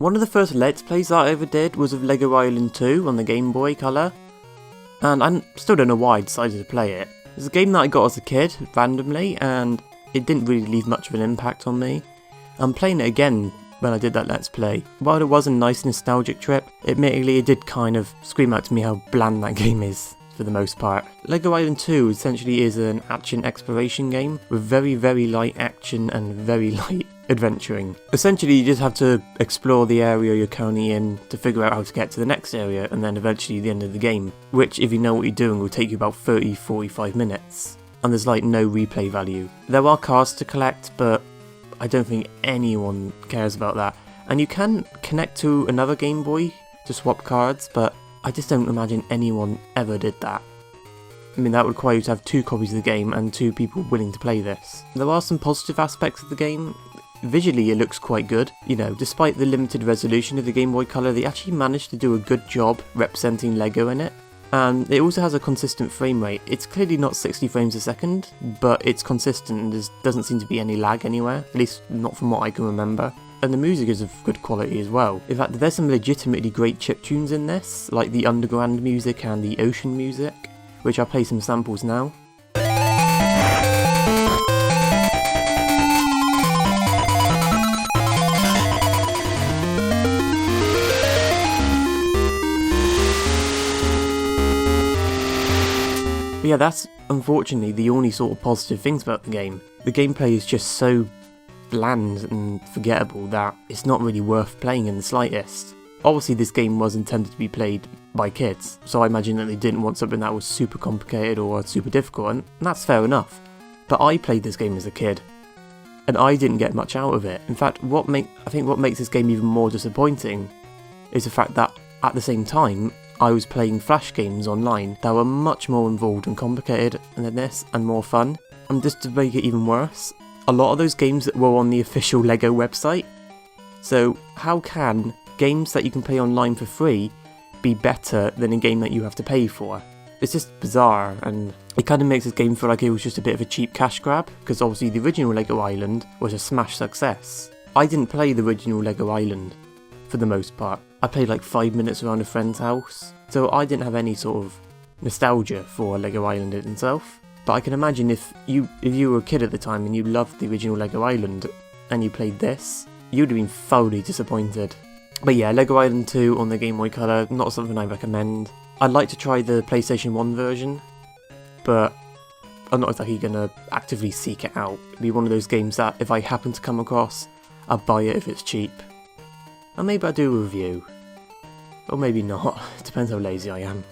One of the first Let's Plays that I ever did was of Lego Island 2 on the Game Boy Color, and I still don't know why I decided to play it. It's a game that I got as a kid, randomly, and it didn't really leave much of an impact on me. I'm playing it again when I did that Let's Play. While it was a nice nostalgic trip, admittedly it did kind of scream out to me how bland that game is, for the most part. Lego Island 2 essentially is an action exploration game with very, very light action and very light adventuring. Essentially you just have to explore the area you're currently in to figure out how to get to the next area and then eventually the end of the game, which if you know what you're doing will take you about 30-45 minutes. And there's like no replay value. There are cards to collect, but I don't think anyone cares about that. And you can connect to another Game Boy to swap cards, but I just don't imagine anyone ever did that. I mean, that would require you to have 2 copies of the game and 2 people willing to play this. There are some positive aspects of the game. Visually it looks quite good. You know, despite the limited resolution of the Game Boy Color, they actually managed to do a good job representing Lego in it. And it also has a consistent frame rate. It's clearly not 60 frames a second, but it's consistent and there doesn't seem to be any lag anywhere, at least not from what I can remember. And the music is of good quality as well. In fact, there's some legitimately great chiptunes in this, like the underground music and the ocean music, which I'll play some samples now. But yeah, that's unfortunately the only sort of positive things about the game. The gameplay is just so bland and forgettable that it's not really worth playing in the slightest. Obviously this game was intended to be played by kids, so I imagine that they didn't want something that was super complicated or super difficult, and that's fair enough. But I played this game as a kid, and I didn't get much out of it. In fact, I think what makes this game even more disappointing is the fact that at the same time, I was playing Flash games online that were much more involved and complicated than this and more fun. And just to make it even worse, a lot of those games were on the official Lego website. So how can games that you can play online for free be better than a game that you have to pay for? It's just bizarre, and it kind of makes this game feel like it was just a bit of a cheap cash grab, because obviously the original Lego Island was a smash success. I didn't play the original Lego Island for the most part. I played like 5 minutes around a friend's house, so I didn't have any sort of nostalgia for Lego Island itself. But I can imagine if you were a kid at the time and you loved the original Lego Island and you played this, you'd have been thoroughly disappointed. But yeah, Lego Island 2 on the Game Boy Color, not something I recommend. I'd like to try the PlayStation 1 version, but I'm not exactly going to actively seek it out. It'd be one of those games that if I happen to come across, I'll buy it if it's cheap. And maybe I'll do a review. Or maybe not, it depends how lazy I am.